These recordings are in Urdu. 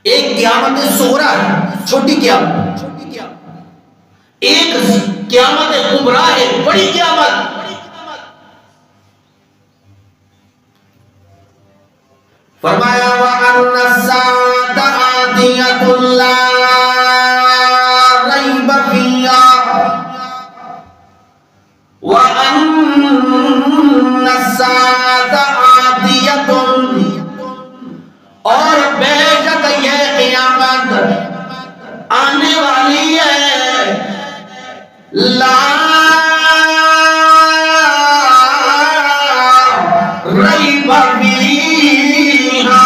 ایک قیامت صغرا ہے، چھوٹی قیامت، ایک قیامت کبریٰ ہے، بڑی قیامت۔ فرمایا وَأَنَّ السَّاعَةَ آتِيَةٌ لَا رَيْبَ فِيهَا وَأَنَّ السَّاعَةَ آتِيَةٌ، اور بے شک یہ قیامت آنے والی ہے، لا ریب فیہا،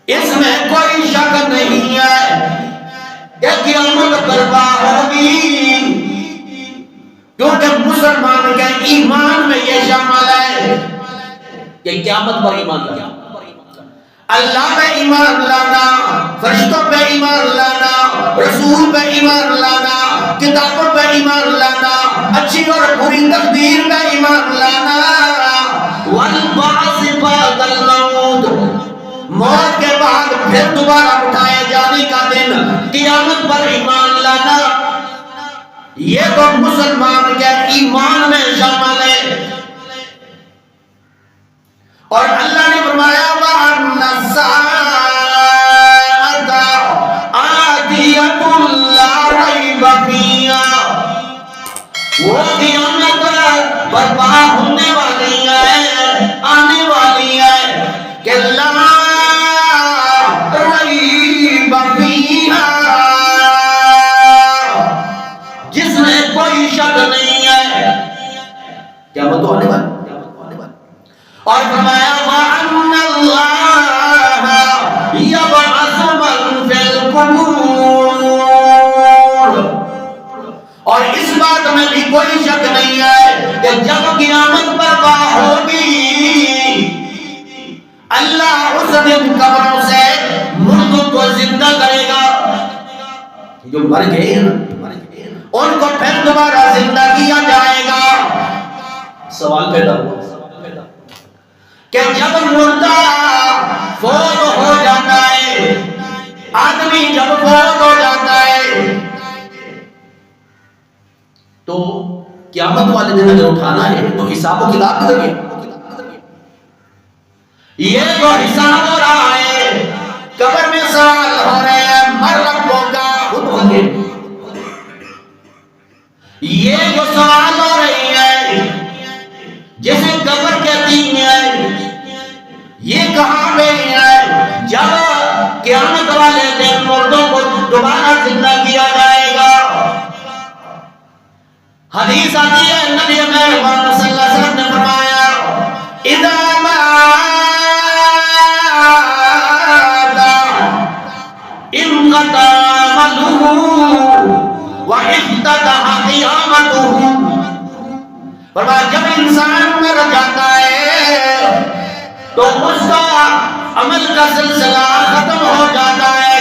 اس میں کوئی شک نہیں ہے کہ قیامت برپا ہوگی، کیونکہ مسلمان کے ایمان میں یہ شامل ہے کہ قیامت پر ایمان لانا، اللہ پہ ایمان لانا، فرشتوں پہ ایمان لانا، رسول پہ ایمان لانا، کتابوں پہ ایمان لانا، اچھی اور بری تقدیر پہ ایمان لانا، والبعث بعد الموت، موت کے بعد پھر دوبارہ اٹھائے جانے کا دن، قیامت پر ایمان لانا، یہ تو مسلمان کے ایمان میں شامل ہے۔ اور اللہ نے فرمایا وَأَنَّ السَّاعَةَ آتِيَةٌ لَا رَيْبَ فِيهَا، وہ قیامت برپا ہونے والی ہے، آنے والی ہے کہ لا ریب فیہا، جس میں کوئی شک نہیں ہے، قیامت تو آنے والی۔ اور فرمایا وَأَنَّ اللَّهَ يَبْعَثُ مَن فِي الْقُبُورِ، اور اس بات میں بھی کوئی شک نہیں ہے کہ جب قیامت برپا ہوگی اللہ اس دن قبروں سے مردوں کو زندہ کرے گا، جو مر گئے ہیں ان کو پھر دوبارہ زندہ کیا جائے گا۔ سوال پیدا ہوا کہ جب مردہ فوت ہو جاتا ہے، آدمی جب فوت ہو جاتا ہے تو قیامت والے دن اگر اٹھانا ہے تو حساب و کتاب کے ذریعے، یہ جو حساب ہو رہا ہے، قبر میں سوال ہو رہے ہیں، مر ربوں کا خود ہوں گے، یہ جو سوال ہو رہی ہے جسے قبر کہتی ہے، یہ کہاں پہ ہے؟ جب قیامت والے دن مردوں کو دوبارہ زندہ کیا جائے گا۔ حدیث آتی ہے نبی مہربان صلی اللہ علیہ وسلم نے فرمایا اذا مات انقطع عمله وافتتح قیامته، فرمایا جب انسان مر جاتا ہے تو اس کا عمل کا سلسلہ ختم ہو جاتا ہے،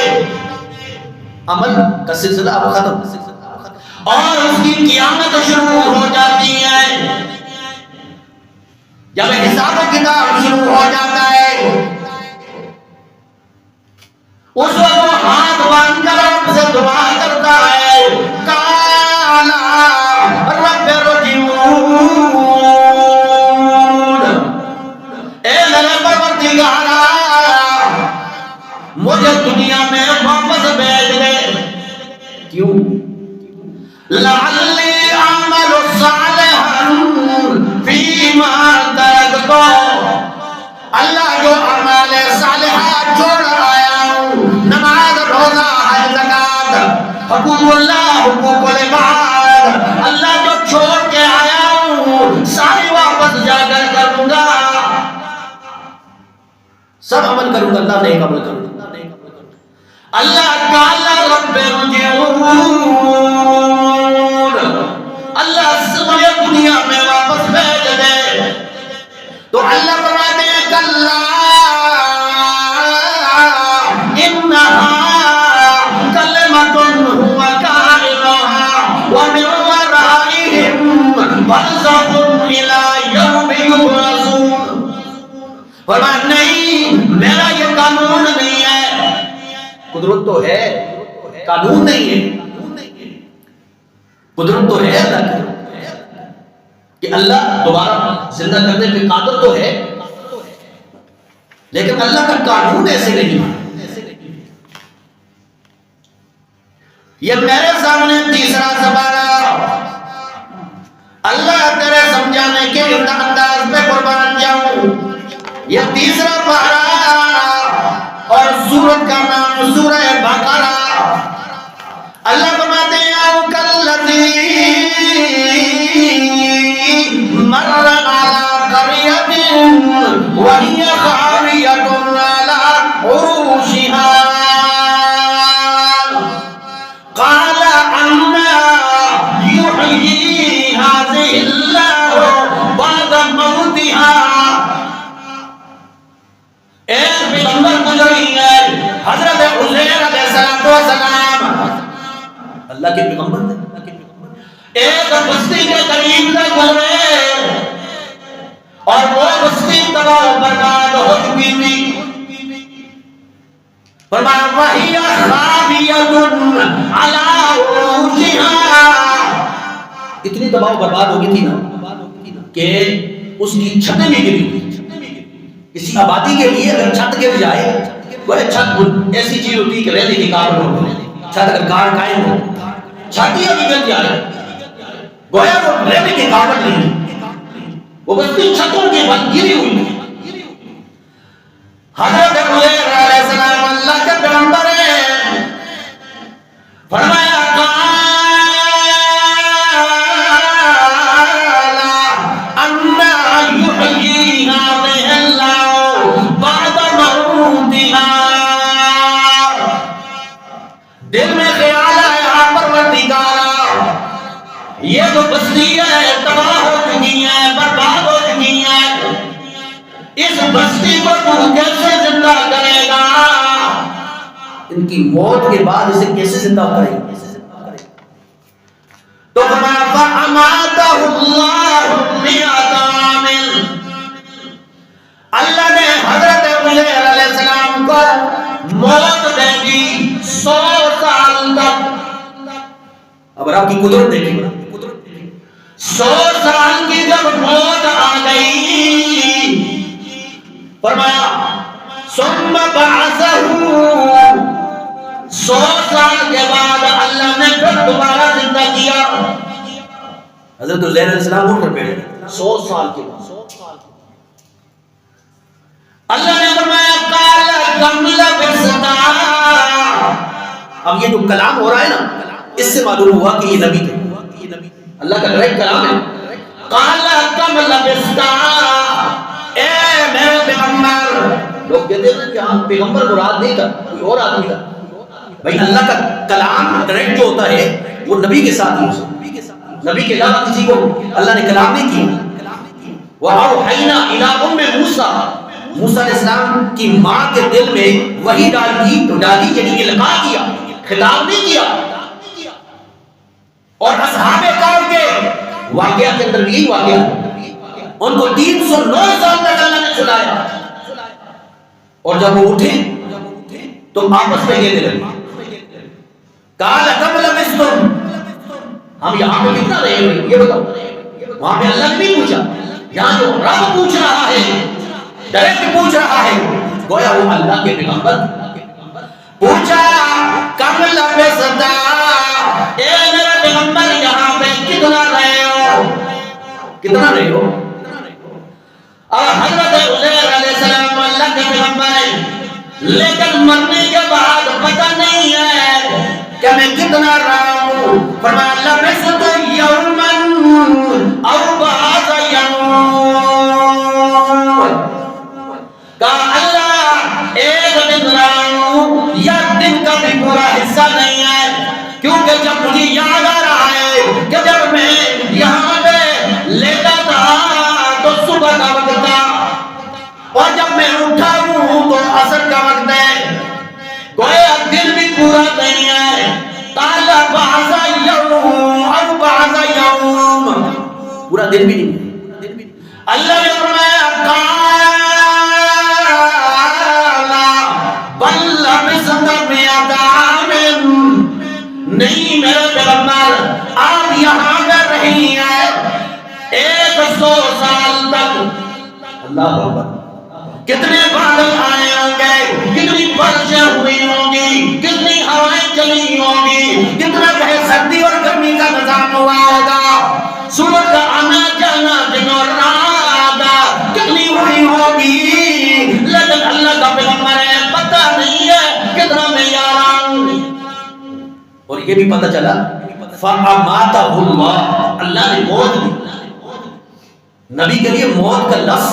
عمل کا سلسلہ اب ختم، اور اس کی قیامت شروع ہو جاتی ہے۔ جب حساب و کتاب شروع ہو جاتا ہے اس وقت وہ ہاتھ باندھ کر رب سے دعا کرتا ہے کالا رب رجعون، اے میرے پروردگارا مجھے دنیا میں واپس بھیج دے، کیوں؟ لعلی اعمل صالحا فیما ترکت، اللہ جو اعمال صالحہ چھوڑ آیا ہوں، نماز روزہ حج زکات حقوق اللہ حقوق العباد، اللہ جو چھوڑ کے آیا ہوں ساری واپس جا کر کروں گا، سب عمل کروں گا، اللہ نہیں عمل کروں گا۔ اللہ تعالی رب ارجعون، اللہ مجھے دنیا میں واپس بھیج دے، تو اللہ فرماتے ہیں کلا انہا کلمۃ هو قائلها ومن ورائهم برزخ الى یوم یبعثون، فرمایا نہیں میرا یہ قانون نہیں ہے. قدرت تو ہے قانون نہیں ہے. قدرت تو ہے اللہ کی کہ اللہ دوبارہ زندہ کرنے پہ قادر تو ہے، لیکن اللہ کا قانون ایسے نہیں. یہ میرے سامنے تیسرا سوال، اللہ تیرے سمجھانے کے انداز میں قربان جاؤں. یہ تیسرا پارہ اور سورت کا نام سورہ بقرہ. اللہ فرماتے ہیں او کلذی مر علی قریۃ وہی خاویۃ علی عروشها قال انا یحیی هذه اللہ بعد موتها. ایک پیغمبر گزری ہے حضرت عزیر علیہ السلام، اللہ کے پیغمبر تھے. ایک بستی کے قریب سے گزرے اور وہ بستی تباہ و برباد ہو چکی تھی. فرمایا وَهِيَ خَاوِيَةٌ عَلَىٰ عُرُوشِهَا. اتنی تباہ و برباد ہو گئی تھی نا کہ اس کی چھتیں بھی گری تھی. کسی آبادی کے لیے اگر چھت گر جائے، وہ چھت ایسی چیز ہوتی ہے کہ رہنے کی کار ہو، چھت اگر کار قائم ہو چھاتیاں بھی گر جائے گویا وہ رہنے کی قابل نہیں، وہ بستی چھتوں کے بعد گری ہوئی تھی. حضرت عزیر علیہ السلام اللہ کے پیغمبر ہیں. فرمایا دل میں خیال آیا پروردگارا یہ تو بستی ہے تباہ ہو چکی ہے برباد ہو چکی ہے، اس بستی کو تو کیسے زندہ کرے گا؟ ان کی موت کے بعد اسے کیسے زندہ کرے گا؟ تو فرمایا فَأَمَاتَهُ اللَّهُ مِئَةَ عَامٍ. اللہ نے حضرت عزیر علیہ السلام کو موت دے دی 100 سال تک. اب آپ کی قدرت دیکھیں، 100 سال کی جب موت آ گئی، فرمایا ثم بعثه. 100 سال کے بعد اللہ نے پھر دوبارہ زندہ کیا. حضرت عزیر علیہ السلام اٹھ کر بیٹھے 100 سال کے بعد. اللہ نے فرمایا قال کم لبثت. اب یہ جو کلام ہو رہا ہے نا، اس سے معلوم ہوا کہ یہ نبی تھے، اللہ کا ڈائریکٹ کلام ہے. قال کم لبثت، اے میرے پیغمبر. لوگ کہتے ہیں کہ ہم پیغمبر مراد نہیں تھا، کوئی اور آدمی تھا. بھائی اللہ کا کلام ڈائریکٹ جو ہوتا ہے وہ نبی کے ساتھ ہی ہوتا ہے، نبی کے علاوہ کسی کو اللہ نے کلام نہیں کیا. وَأَوْحَيْنَا إِلَىٰ أُمِّ مُوسَىٰ. موسیٰ علیہ السلام کی ماں کے دل میں وحی ڈالی یعنی القاء کیا، خطاب نہیں کیا. اور اصحاب کہف کے واقعہ کے اندر بھی واقعہ ان کو 309 سال تک اللہ نے سلایا. اور جب وہ اٹھے تو آپس میں کہنے لگے قال کم لبثتم. ہم یہاں پہ کتنا رہے ہوئے یہ بتاؤ. وہاں پہ اللہ نے نہیں پوچھا، یہاں جو رب پوچھ رہا ہے، ڈائریکٹ پوچھ رہا ہے. گویا وہ اللہ کے پیغمبر پوچھا کم لبثت، اے میرے پیغمبر یہاں پہ کتنا رہے ہو، کتنا رہے ہو. اور حضرت عزیر علیہ السلام اللہ کے پیغمبر ہیں، لیکن مرنے کے بعد پتہ نہیں ہے کہ میں کتنا رہا ہوں. فرمایا لبثت یوما او بعض یوم. کہا اللہ ایک دن رہا ہوں یا دن کا بھی پورا حصہ نہیں ہے، کیونکہ جب مجھے یاد آ رہا ہے کہ جب میں یہاں پہ لیٹا تھا تو صبح کا وقت تھا، اور جب میں اٹھا ہوں تو عصر کا وقت ہے. گویا دن بھی پورا نہیں ہے. تالا بعض یوم او بعض یوم، پورا دن بھی نہیں. اللہ نے فرمایا 100 سال تک. اللہ اکبر. کتنے بادل آئے ہوں گے, کتنی بارشیں ہوئی ہوں گی, کتنی ہوائیں چلی ہوں گی, کتنا سردی اور گرمی کا نظام ہوا ہوگا, سورج کا آنا جانا دن اور رات کتنی ہوئی ہوگی, لیکن اللہ کا پیغمبر ہے پتہ نہیں ہے کتنا معیار. اور یہ بھی پتہ چلا فَأَمَاتَهُ اللَّهُ, اللہ نے موت دی. نبی کے لیے موت کا لفظ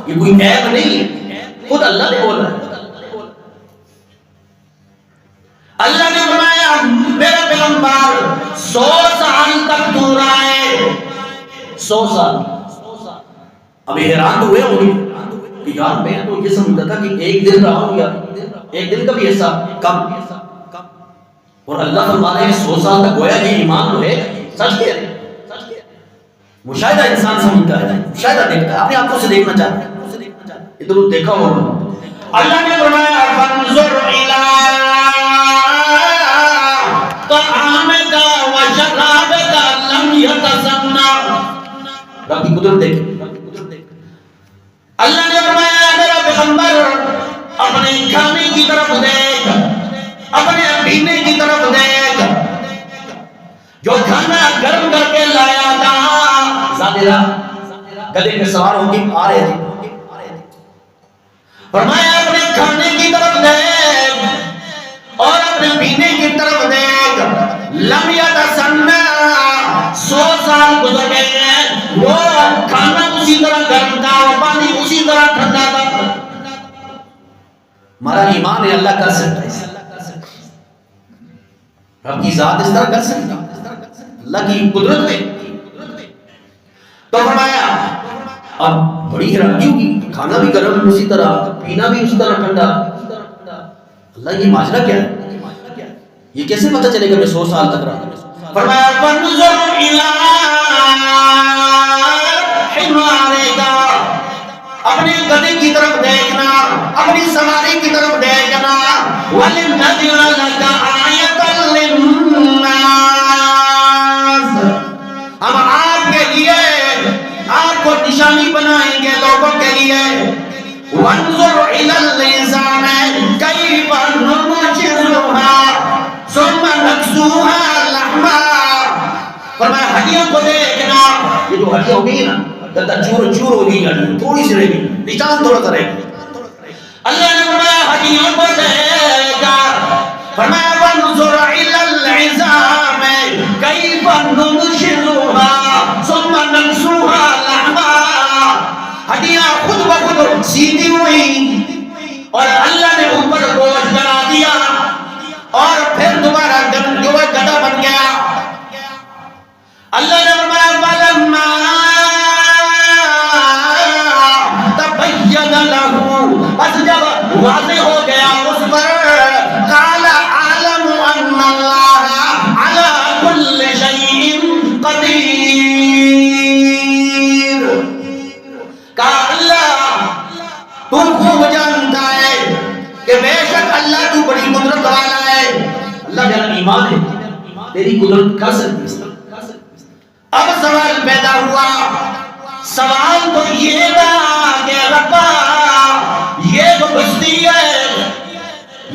یہ کوئی عیب نہیں ہے, خود اللہ نے بولا ہے. اللہ نے فرمایا میرا پیغمبر 100 سال تک دور آئے, 100 سال. اب حیران ہوئے ہوں گے کہ یار میں تو یہ سمجھتا تھا کہ ایک دن رہا ہوں, یا ایک دن کا بھی ایسا کم, اور اللہ فرما رہے ہیں 100 سال تک. گویا یہ ایمان تو ہے, سچ کہہ رہے ہیں. مشاہدہ انسان سمجھتا ہے, مشاہدہ دیکھتا ہے, اپنے آنکھوں سے دیکھنا چاہتا ہے. ادھر دیکھا ہوگا. اللہ نے فرمایا فانظر الی طعامک وشرابک لم یتسنى. رب کی قدرت دیکھ. اللہ نے فرمایا میرا پیغمبر اپنے کھانے کی طرف دیکھ, اپنے پینے کی طرف دیکھ. جو کھانا گرم کر کے لایا تھا, زادرہ گدے پہ سوار ہو کے آ رہے تھے, فرمایا اپنے کھانے کی طرف دیکھ اور اپنے پینے کی طرف دیکھ. لم یتسنى, 100 سال گزر گئے ہیں, وہ کھانا اسی طرح گرم تھا, وہ پانی اسی طرح ٹھنڈا تھا. ہمارا ایمان ہے اللہ کر سکتا ہے, رب کی ذات اس طرح کر سکتا ہے, اللہ کی قدرت ہے. تو فرمایا اب بڑی حیرانی ہوگی, کھانا بھی گرم اسی طرح, پینا بھی اسی طرح ٹھنڈا. اللہ یہ ماجرا کیا ہے, یہ کیسے پتہ چلے گا میں 100 سال تک رہا. فرمایا فانظر الی حمارک, اپنے گدھے کی طرف دیکھنا, اپنی سواری کی طرف دیکھنا. وَلِنَجْعَلَ لَكَ آیَةً لِلنَّاسِ, ہم آپ کے لیے آپ کو نشانی بنائیں گے لوگوں کے لیے. وَانظُرْ إِلَى الْعِظَامِ كَيْفَ نُنشِزُهَا ثُمَّ نَكْسُوهَا لَحْمًا. فرمایا ہڈیوں کو دیکھنا, یہ جو ہڈیاں ہو گئی نا, گدا چور چور ہو گئی, ہڈی تھوڑی سی رہ گئی, نشان تھوڑا سا رہ گئی. اللہ نے فرمایا ہڈیوں کو دیکھا. فرمایا وَانظُرْ إِلَى الْعِظَامِ كَيْفَ نُنشِزُهَا ثُمَّ نَكْسُوهَا لَحْمًا. ہڈیاں خود بخود سیدھی ہوئی اور اللہ نے اوپر گوشت ڈال دیا اور پھر دوبارہ جو گدا بن گیا. اللہ نے فرمایا فَلَمَّا تَبَيَّنَ لَهُ, بس جب واضح ہو گیا اس پر, قَالَ أَعْلَمُ أَنَّ اللَّهَ عَلَى كُلِّ شَيْءٍ قَدِيرٌ. کہا اللہ تو خوب جانتا ہے کہ بے شک اللہ تو بڑی قدرت والا ہے. اللہ جانا ایمان ہے, تیری قدرت کر سکتی ہے. اب سوال پیدا ہوا, سوال تو یہ تھا کہ ربا یہ تو بستی ہے,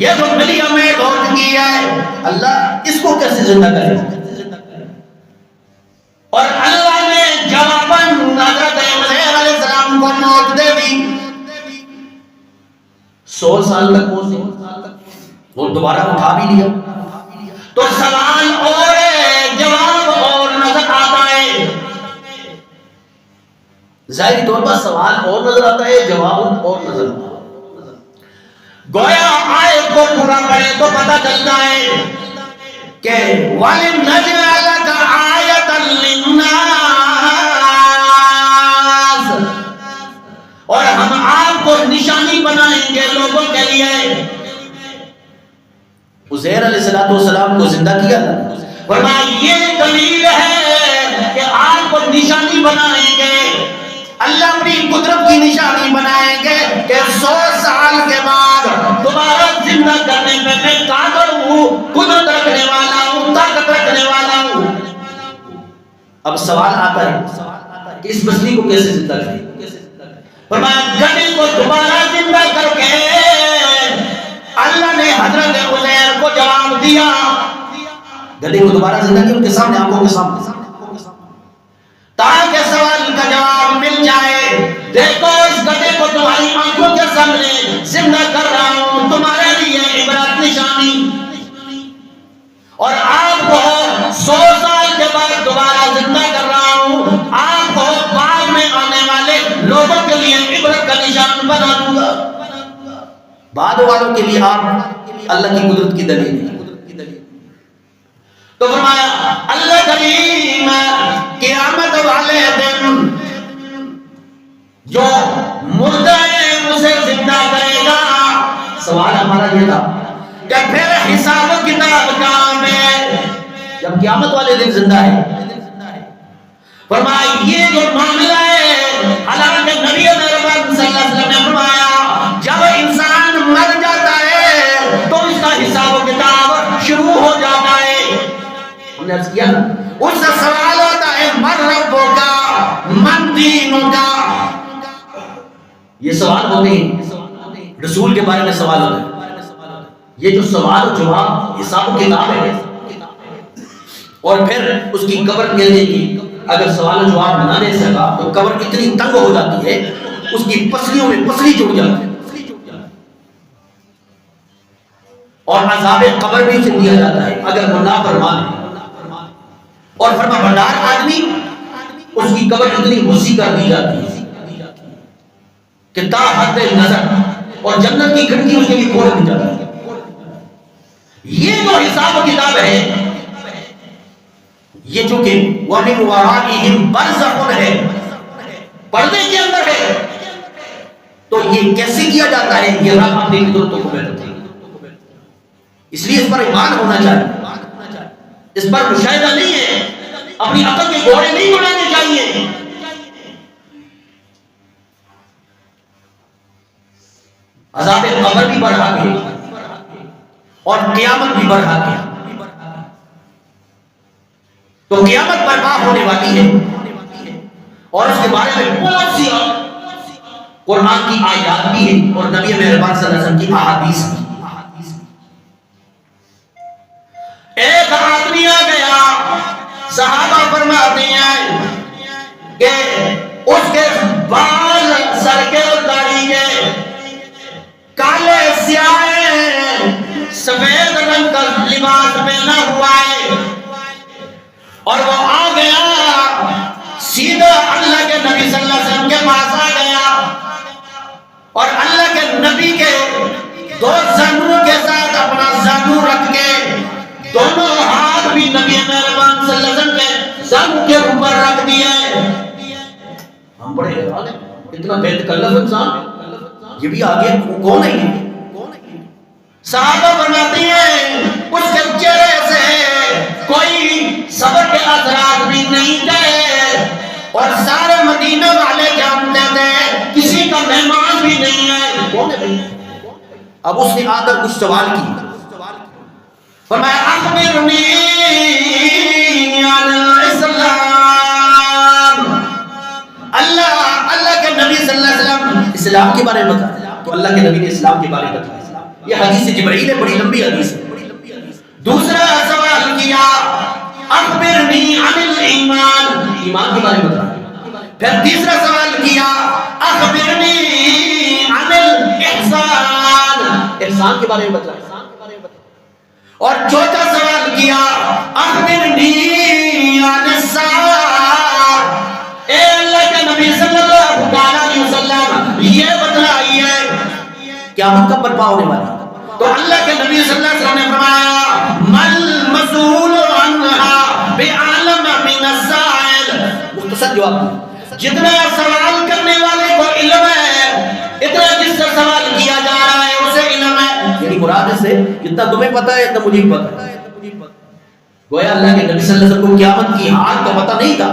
یہ تو ملیا میں ہو چکی ہے, اللہ اس کو کیسے زندہ کرے. اور اللہ نے جواباً حضرت عزیر علیہ السلام کو موت دے دی. 100 سال تک وہ دوبارہ اٹھا بھی لیا. تو سوال اور ہے, جواب اور نظر آتا ہے. ظاہری طور پر سوال اور نظر آتا ہے, جواب اور نظر آتا ہے. گویا آیت کو پورا کرے تو پتہ چلتا ہے کہ وَلِنَجْعَلَ لَكَ آیَةً لِلنَّاسِ, اور ہم آپ کو نشانی بنائیں گے لوگوں کے لیے. عزیر علیہ السلام کو زندہ کیا, فرمایا یہ دلیل ہے کہ آپ کو نشانی بنائیں گے. اللہ اپنی قدرت کی نشانی بنائیں گے کہ 100 سال کے بعد دوبارہ زندہ کرنے میں میں قادر ہوں, قدرت رکھنے والا ہوں, طاقت رکھنے والا ہوں. اب سوال آتا ہے اس مچھلی کو کیسے زندہ کریں؟ فرمایا گدے کو دوبارہ زندہ کر کے اللہ نے حضرت عزیر کو جواب دیا. گدے کو دوبارہ زندہ کیا ان کے سامنے، آنکھوں کے سامنے، تاکہ سوال کا جواب مل جائے. دیکھو اس گدے کو تمہاری آنکھوں کے سامنے زندہ کر رہا ہوں، تمہارے لیے عبرت نشانی. اور آپ کو 100 سال کے بعد دوبارہ زندہ کر رہا ہوں، آپ کو بعد میں آنے والے لوگوں کے لیے عبرت کا نشان بنا دوں گا. بعد والوں کے لیے آپ اللہ کی قدرت کی دلیل ہے. تو فرمایا اللہ کریم قیامت والے دن جو مردہ ہے اسے زندہ کرے گا. سوال ہمارا یہ تھا کہ پھر حساب و کتاب کام ہے جب قیامت والے دن زندہ ہے. فرمایا یہ جو معاملہ ہے، حالانکہ نبی مہربان صلی اللہ علیہ وسلم نے فرمایا جب انسان مر جاتا ہے تو اس کا حساب و کتاب شروع ہو جاتا ہے. ہم نے عرض کیا اس سے سوال ہوتا ہے من ربوں کا، من دینوں کا. یہ سوال ہوتے ہیں رسول کے بارے میں سوال ہوتا ہے. یہ جو سوال و جواب حساب و کتاب ہے، اور پھر اس کی قبر ملنے کی اگر سوال و جواب نہ دے سکا تو قبر اتنی تنگ ہو جاتی ہے اس کی پسلیوں میں پسلی جڑ جاتی ہے، اور عذاب قبر بھی اسے دیا جاتا ہے اگر وہ نافرمان ہے. اور فرما بردار آدمی اس کی قبر اتنی وسیع کر دی جاتی ہے کہ تا حد نظر اور جنت کی کھڑکی اس کے لیے کھول دی جاتی ہے. یہ جو حساب و کتاب ہے، یہ جو کہ وَمِنْ وَرَائِهِمْ بَرْزَخٌ ہے، پردے کے اندر ہے، تو یہ کیسے کیا جاتا ہے؟ یہ رب اپنی قدرتوں کو بیٹھتے ہیں. اس لیے اس پر ایمان ہونا چاہیے، اس پر مشاہدہ نہیں ہے، اپنی عقل کے گھوڑے نہیں اڑانے چاہیے. عذاب قبر بھی بڑھا کے اور قیامت بھی بڑھا کے. تو قیامت برپا ہونے والی ہے اور اس کے بارے میں بہت سی قرآن کی آیات بھی ہے اور نبی مہربان صلی اللہ علیہ وسلم کی احادیث بھی. ایک آدمی آ گیا، صحابہ فرماتے ہیں کہ اس کے بال سر کے اور داڑھی کے کالے سیاہ سفید رنگ کا لباس پہنا ہوا ہے، اور وہ آ گیا سیدھا اللہ کے نبی صلی اللہ علیہ وسلم کے پاس آ گیا، اور اللہ کے نبی کے دو زانوں کے ساتھ اپنا زانو رکھ کے دونوں ہاتھ بھی نبی مہربان صلی اللہ علیہ وسلم کے زانو کے اوپر رکھ دیے. ہم بڑے حیران ہیں، اتنا بے تکلف انسان، یہ بھی آگے کون ہے؟ صحابہ فرماتے ہیں اس کے چہرے سے کوئی صبر کے اثرات بھی نہیں تھے، اور سارے مدینہ والے جانتے تھے کسی کا مہمان بھی نہیں ہے. کون ہے بھائی؟ اب اس نے آ کر کچھ سوال کی. فرمایا اخبرنی عن الاسلام. اللہ کے نبی صلی اللہ علیہ وسلم اسلام کے بارے میں بتایا تو اللہ کے نبی نے اسلام کے بارے میں بتایا. یہ حدیث جبرائیل ہے، بڑی لمبی حدیث ہے. دوسرا سوال کیا اخبرنی عن الایمان، ایمان کے بارے میں بتایا. پھر تیسرا سوال کیا اخبرنی عن الاحسان، احسان کے بارے میں بتایا. اور چوتھا سوال کیا اخبرنی عن الساعہ، اے اللہ کے نبی صلی اللہ علیہ وسلم یہ بتلائیے قیامت کب برپا ہونے والی. تو اللہ کے نبی صلی اللہ علیہ وسلم نے فرمایا مل مسئول عنہا بعالم من السائل. مختصر جواب، جتنا سوال کرنے والے کو علم ہے اتنا جس سے سوال کیا جا رہا ہے اسے علم ہے. یعنی مراد سے جتنا تمہیں پتا ہے اتنا مجھے پتا ہے. گویا اللہ کے نبی صلی اللہ علیہ وسلم کو قیامت کی حال کا پتہ نہیں تھا،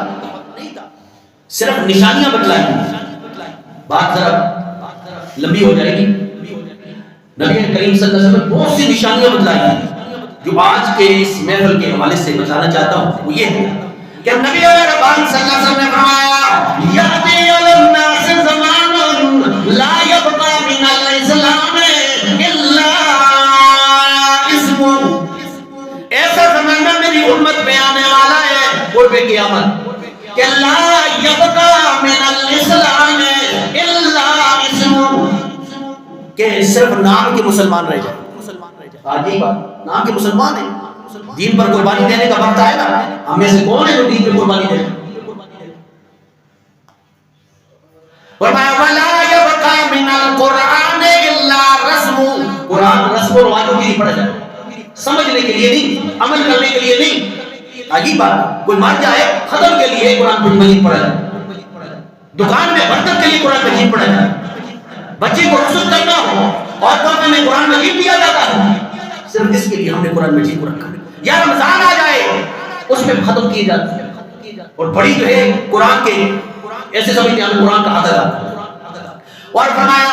صرف نشانیاں بتلائی. بات ذرا لمبی ہو جائے گی. نبی کریم صلی اللہ علیہ وسلم بہت سی نشانیاں بتلائی ہیں جو آج کے اس محفل کے حوالے سے بتانا چاہتا ہوں. وہ یہ ہے کہ نبی ربان صلی اللہ علیہ وسلم نے فرمایا یاتی علی الناس زمان لا یبقى من الاسلام الا اسم، ایسا زمانہ میری امت پہ آنے والا ہے قرب قیامت کہ لا یبقى من الاسلام الا اسم، کہ صرف نام کے مسلمان رہ جائے. آج یہی بات، نام کے مسلمان ہیں، دین پر قربانی دینے کا وقت آئے گا. ہم میں سے کون ہے جو دین پر قربانی دے؟ فرمایا وَلَا يَبْقَى مِنَ الْقُرْآنِ إِلَّا رَسْمُ، قرآن رسم و رواجوں کے لیے پڑھا جائے، سمجھنے کے لیے نہیں، عمل کرنے کے لیے نہیں. عجیب بات، کوئی مر جائے ختم کے لیے قرآن مجید پڑھا جائے، دکان میں برکت کے لیے قرآن مجید پڑھا جائے، بچے کو رخصت کرنا ہو اور تحفے میں قرآن مجید دیا جاتا ہے، صرف اس کے لیے ہم نے قرآن مجید کو رکھا. یا رمضان آ جائے اس میں ختم کیے جاتے ہیں، اور بڑی جو ہے قرآن کے ایسے سمجھتے ہیں ہمیں قرآن کا حد ادا. اور فرمایا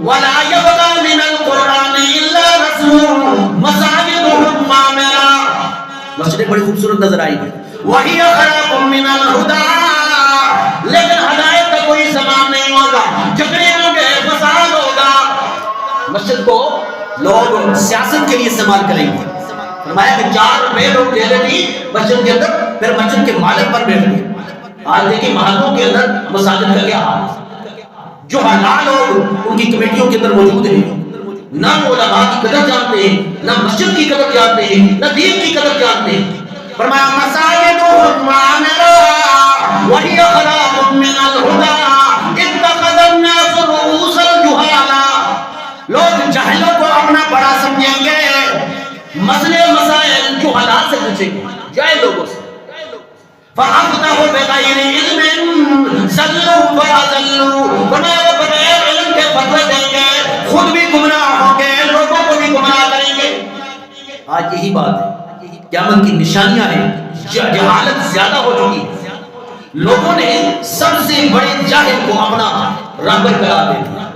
وَلَا يَبْقَى مِنَ الْقُرْآنِ إِلَّا رَسْمٌ مَسَاجِدُهُمْ عَامِرَةٌ، مسجدیں بڑی خوبصورت نظر آئی ہیں. وَهِيَ خَرَاقٌ مِنَ الْهُدَىٰ، لیکن ہدایت کا کوئی سامان نہیں ہوگا، جھگڑے ہوں گے، فساد ہوگا. مسجد کو لوگ سیاست کے لیے استعمال کریں گے. فرمایا کہ 4 روپے لوگ دے رہے تھی مسجد کے اندر، پھر مسجد کے مالک پر بیٹھ گئے. آج دیکھیں محلوں کے اندر مساجد کا کیا حال ہے. جو حلال لوگ ان کی کمیٹیوں کے اندر موجود ہیں، نہ علماء کی قدر جانتے ہیں، نہ مسجد کی قدر جانتے ہیں، نہ دین کی قدر جانتے ہیں. فرمایا مساجدهم عامرة وهي خراب من الهدى اتخذ الناس رؤوس الجهال، لوگ جاہلوں کو اپنا بڑا سمجھیں گے، مسئلے مسائل جو حالات سے پوچھیں گے جاہل لوگوں سے. فَأَفْتَهُ بِغَيْرِ عِلْمٍ ضَلُّوا وَأَضَلُّوا، فرمایا بغیر علم کے فتوے دیں گے، خود بھی گمراہ ہوں گے، لوگوں کو بھی گمراہ کریں گے. آج یہی بات ہے، قیامت کی نشانیاں ہیں، جہالت زیادہ ہو چکی ہے. لوگوں نے سب سے بڑے جاہل کو اپنا رہبر قرار دے دیا.